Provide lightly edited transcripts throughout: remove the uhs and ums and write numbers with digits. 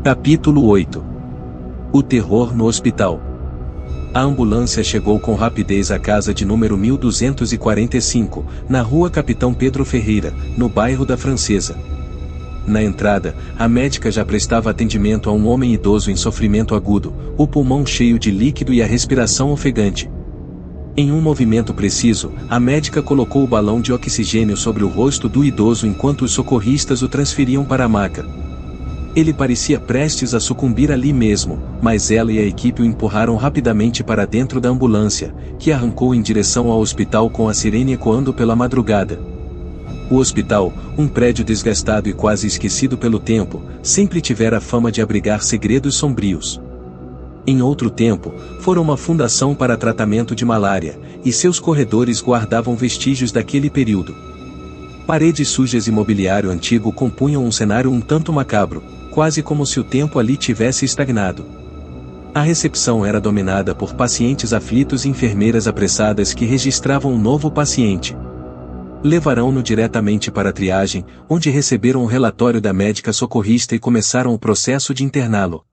Capítulo 8. O terror no hospital. A ambulância chegou com rapidez à casa de número 1245, na rua Capitão Pedro Ferreira, no bairro da Francesa. Na entrada, a médica já prestava atendimento a um homem idoso em sofrimento agudo, o pulmão cheio de líquido e a respiração ofegante. Em um movimento preciso, a médica colocou o balão de oxigênio sobre o rosto do idoso enquanto os socorristas o transferiam para a maca. Ele parecia prestes a sucumbir ali mesmo, mas ela e a equipe o empurraram rapidamente para dentro da ambulância, que arrancou em direção ao hospital com a sirene ecoando pela madrugada. O hospital, um prédio desgastado e quase esquecido pelo tempo, sempre tivera fama de abrigar segredos sombrios. Em outro tempo, fora uma fundação para tratamento de malária, e seus corredores guardavam vestígios daquele período. Paredes sujas e mobiliário antigo compunham um cenário um tanto macabro, quase como se o tempo ali tivesse estagnado. A recepção era dominada por pacientes aflitos e enfermeiras apressadas que registravam um novo paciente. Levarão-no diretamente para a triagem, onde receberam o relatório da médica socorrista e começaram o processo de interná-lo.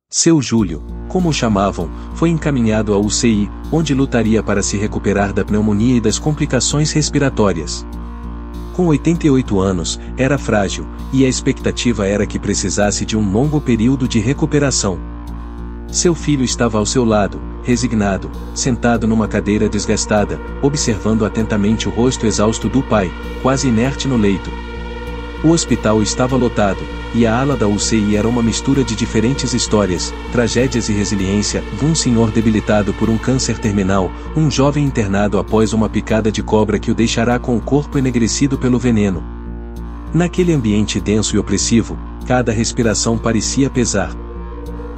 Seu Júlio, como o chamavam, foi encaminhado à UCI, onde lutaria para se recuperar da pneumonia e das complicações respiratórias. Com 88 anos, era frágil, e a expectativa era que precisasse de um longo período de recuperação. Seu filho estava ao seu lado, resignado, sentado numa cadeira desgastada, observando atentamente o rosto exausto do pai, quase inerte no leito. O hospital estava lotado, e a ala da UCI era uma mistura de diferentes histórias, tragédias e resiliência, um senhor debilitado por um câncer terminal, um jovem internado após uma picada de cobra que o deixará com o corpo enegrecido pelo veneno. Naquele ambiente denso e opressivo, cada respiração parecia pesar.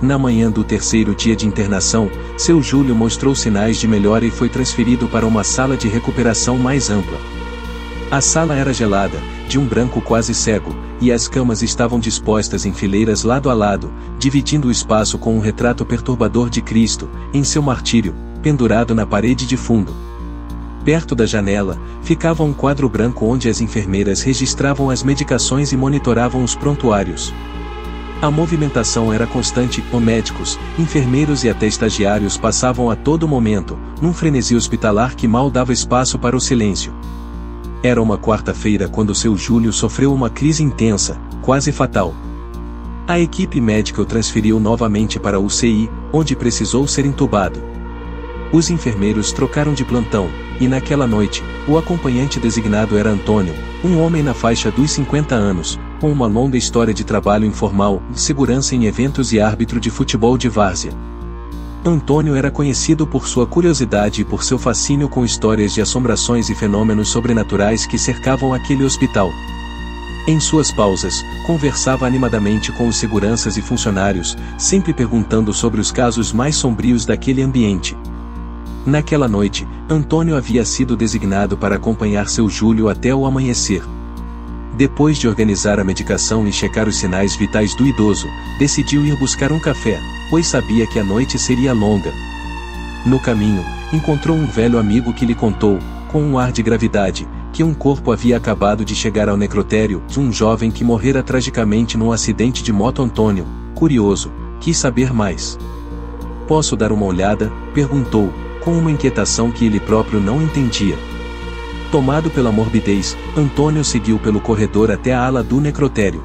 Na manhã do terceiro dia de internação, seu Júlio mostrou sinais de melhora e foi transferido para uma sala de recuperação mais ampla. A sala era gelada, de um branco quase cego, e as camas estavam dispostas em fileiras lado a lado, dividindo o espaço com um retrato perturbador de Cristo, em seu martírio, pendurado na parede de fundo. Perto da janela, ficava um quadro branco onde as enfermeiras registravam as medicações e monitoravam os prontuários. A movimentação era constante, médicos, enfermeiros e até estagiários passavam a todo momento, num frenesi hospitalar que mal dava espaço para o silêncio. Era uma quarta-feira quando seu Júlio sofreu uma crise intensa, quase fatal. A equipe médica o transferiu novamente para a UCI, onde precisou ser entubado. Os enfermeiros trocaram de plantão, e naquela noite, o acompanhante designado era Antônio, um homem na faixa dos 50 anos, com uma longa história de trabalho informal, segurança em eventos e árbitro de futebol de várzea. Antônio era conhecido por sua curiosidade e por seu fascínio com histórias de assombrações e fenômenos sobrenaturais que cercavam aquele hospital. Em suas pausas, conversava animadamente com os seguranças e funcionários, sempre perguntando sobre os casos mais sombrios daquele ambiente. Naquela noite, Antônio havia sido designado para acompanhar seu Júlio até o amanhecer. Depois de organizar a medicação e checar os sinais vitais do idoso, decidiu ir buscar um café, pois sabia que a noite seria longa. No caminho, encontrou um velho amigo que lhe contou, com um ar de gravidade, que um corpo havia acabado de chegar ao necrotério de um jovem que morrera tragicamente num acidente de moto. Antônio, curioso, quis saber mais. "Posso dar uma olhada?", perguntou, com uma inquietação que ele próprio não entendia. Tomado pela morbidez, Antônio seguiu pelo corredor até a ala do necrotério.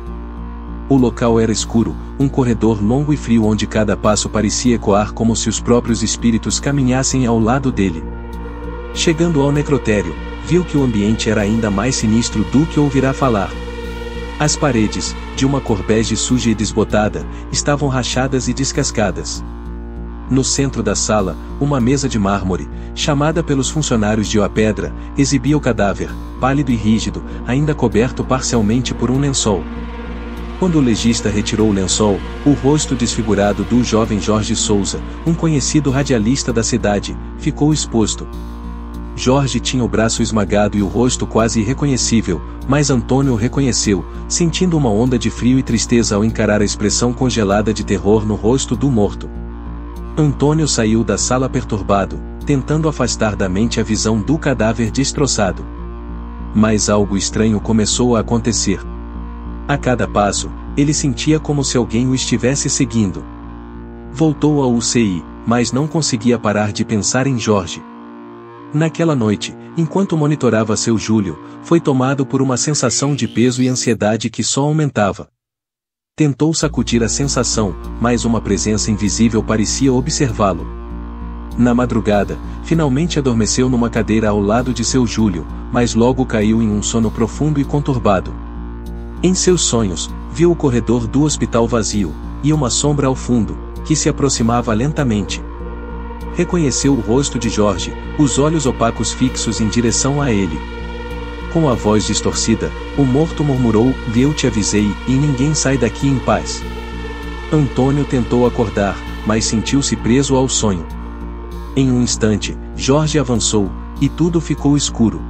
O local era escuro, um corredor longo e frio onde cada passo parecia ecoar como se os próprios espíritos caminhassem ao lado dele. Chegando ao necrotério, viu que o ambiente era ainda mais sinistro do que ouvirá falar. As paredes, de uma cor bege suja e desbotada, estavam rachadas e descascadas. No centro da sala, uma mesa de mármore, chamada pelos funcionários de pedra, exibia o cadáver, pálido e rígido, ainda coberto parcialmente por um lençol. Quando o legista retirou o lençol, o rosto desfigurado do jovem Jorge Souza, um conhecido radialista da cidade, ficou exposto. Jorge tinha o braço esmagado e o rosto quase irreconhecível, mas Antônio o reconheceu, sentindo uma onda de frio e tristeza ao encarar a expressão congelada de terror no rosto do morto. Antônio saiu da sala perturbado, tentando afastar da mente a visão do cadáver destroçado. Mas algo estranho começou a acontecer. A cada passo, ele sentia como se alguém o estivesse seguindo. Voltou ao UCI, mas não conseguia parar de pensar em Jorge. Naquela noite, enquanto monitorava seu Júlio, foi tomado por uma sensação de peso e ansiedade que só aumentava. Tentou sacudir a sensação, mas uma presença invisível parecia observá-lo. Na madrugada, finalmente adormeceu numa cadeira ao lado de seu Júlio, mas logo caiu em um sono profundo e conturbado. Em seus sonhos, viu o corredor do hospital vazio, e uma sombra ao fundo, que se aproximava lentamente. Reconheceu o rosto de Jorge, os olhos opacos fixos em direção a ele. Com a voz distorcida, o morto murmurou: "Eu te avisei, e ninguém sai daqui em paz." Antônio tentou acordar, mas sentiu-se preso ao sonho. Em um instante, Jorge avançou, e tudo ficou escuro.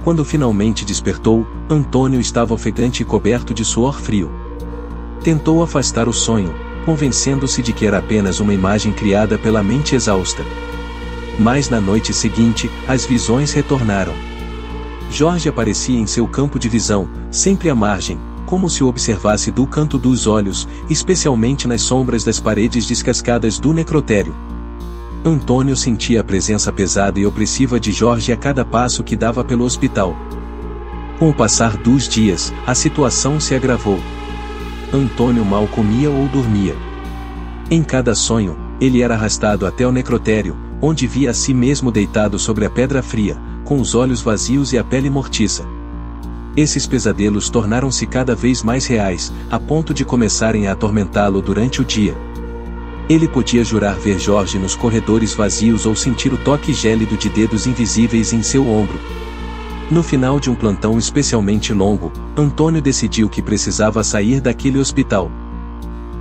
Quando finalmente despertou, Antônio estava ofegante e coberto de suor frio. Tentou afastar o sonho, convencendo-se de que era apenas uma imagem criada pela mente exausta. Mas na noite seguinte, as visões retornaram. Jorge aparecia em seu campo de visão, sempre à margem, como se o observasse do canto dos olhos, especialmente nas sombras das paredes descascadas do necrotério. Antônio sentia a presença pesada e opressiva de Jorge a cada passo que dava pelo hospital. Com o passar dos dias, a situação se agravou. Antônio mal comia ou dormia. Em cada sonho, ele era arrastado até o necrotério, onde via a si mesmo deitado sobre a pedra fria, com os olhos vazios e a pele mortiça. Esses pesadelos tornaram-se cada vez mais reais, a ponto de começarem a atormentá-lo durante o dia. Ele podia jurar ver Jorge nos corredores vazios ou sentir o toque gélido de dedos invisíveis em seu ombro. No final de um plantão especialmente longo, Antônio decidiu que precisava sair daquele hospital.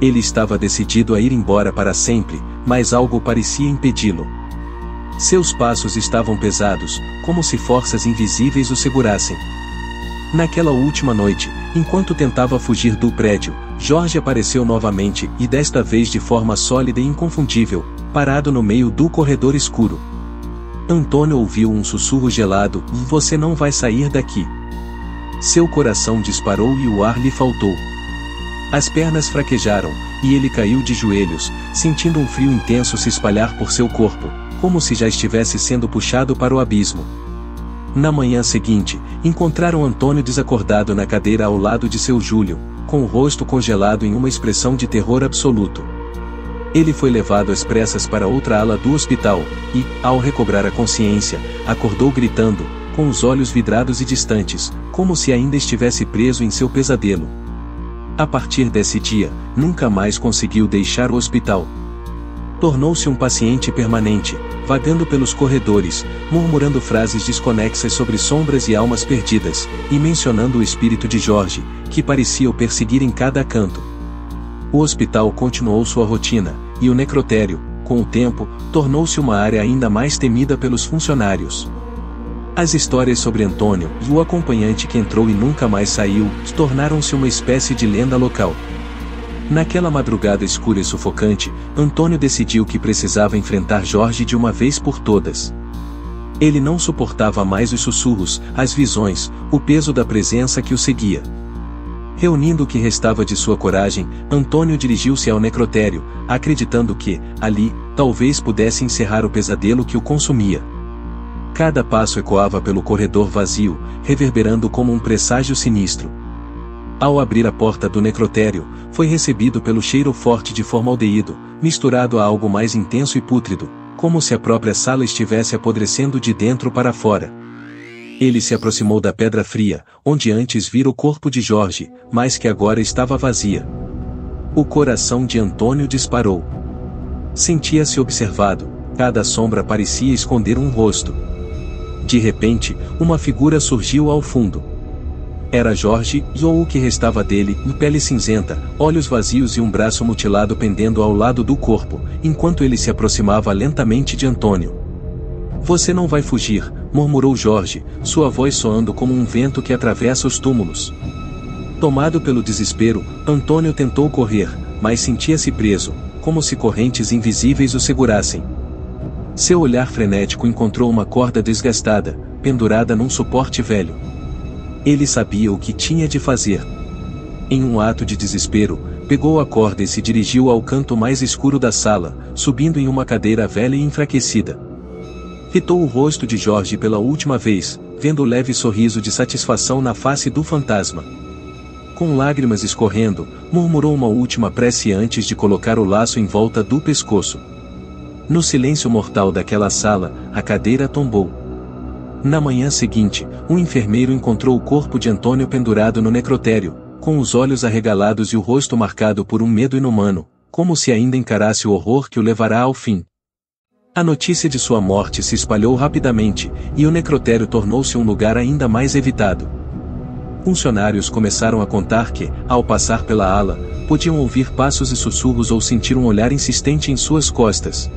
Ele estava decidido a ir embora para sempre, mas algo parecia impedi-lo. Seus passos estavam pesados, como se forças invisíveis o segurassem. Naquela última noite, enquanto tentava fugir do prédio, Jorge apareceu novamente e desta vez de forma sólida e inconfundível, parado no meio do corredor escuro. Antônio ouviu um sussurro gelado: "Você não vai sair daqui." Seu coração disparou e o ar lhe faltou. As pernas fraquejaram, e ele caiu de joelhos, sentindo um frio intenso se espalhar por seu corpo, como se já estivesse sendo puxado para o abismo. Na manhã seguinte, encontraram Antônio desacordado na cadeira ao lado de seu Júlio, com o rosto congelado em uma expressão de terror absoluto. Ele foi levado às pressas para outra ala do hospital, e, ao recobrar a consciência, acordou gritando, com os olhos vidrados e distantes, como se ainda estivesse preso em seu pesadelo. A partir desse dia, nunca mais conseguiu deixar o hospital. Tornou-se um paciente permanente, vagando pelos corredores, murmurando frases desconexas sobre sombras e almas perdidas, e mencionando o espírito de Jorge, que parecia o perseguir em cada canto. O hospital continuou sua rotina, e o necrotério, com o tempo, tornou-se uma área ainda mais temida pelos funcionários. As histórias sobre Antônio e o acompanhante que entrou e nunca mais saiu tornaram-se uma espécie de lenda local. Naquela madrugada escura e sufocante, Antônio decidiu que precisava enfrentar Jorge de uma vez por todas. Ele não suportava mais os sussurros, as visões, o peso da presença que o seguia. Reunindo o que restava de sua coragem, Antônio dirigiu-se ao necrotério, acreditando que, ali, talvez pudesse encerrar o pesadelo que o consumia. Cada passo ecoava pelo corredor vazio, reverberando como um presságio sinistro. Ao abrir a porta do necrotério, foi recebido pelo cheiro forte de formaldeído, misturado a algo mais intenso e pútrido, como se a própria sala estivesse apodrecendo de dentro para fora. Ele se aproximou da pedra fria, onde antes vira o corpo de Jorge, mas que agora estava vazia. O coração de Antônio disparou. Sentia-se observado, cada sombra parecia esconder um rosto. De repente, uma figura surgiu ao fundo. Era Jorge, ou o que restava dele, em pele cinzenta, olhos vazios e um braço mutilado pendendo ao lado do corpo, enquanto ele se aproximava lentamente de Antônio. "Você não vai fugir", murmurou Jorge, sua voz soando como um vento que atravessa os túmulos. Tomado pelo desespero, Antônio tentou correr, mas sentia-se preso, como se correntes invisíveis o segurassem. Seu olhar frenético encontrou uma corda desgastada, pendurada num suporte velho. Ele sabia o que tinha de fazer. Em um ato de desespero, pegou a corda e se dirigiu ao canto mais escuro da sala, subindo em uma cadeira velha e enfraquecida. Fitou o rosto de Jorge pela última vez, vendo o leve sorriso de satisfação na face do fantasma. Com lágrimas escorrendo, murmurou uma última prece antes de colocar o laço em volta do pescoço. No silêncio mortal daquela sala, a cadeira tombou. Na manhã seguinte, um enfermeiro encontrou o corpo de Antônio pendurado no necrotério, com os olhos arregalados e o rosto marcado por um medo inumano, como se ainda encarasse o horror que o levará ao fim. A notícia de sua morte se espalhou rapidamente, e o necrotério tornou-se um lugar ainda mais evitado. Funcionários começaram a contar que, ao passar pela ala, podiam ouvir passos e sussurros ou sentir um olhar insistente em suas costas.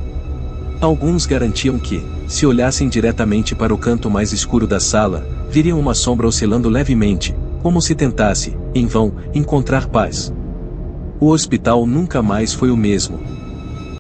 Alguns garantiam que, se olhassem diretamente para o canto mais escuro da sala, viriam uma sombra oscilando levemente, como se tentasse, em vão, encontrar paz. O hospital nunca mais foi o mesmo.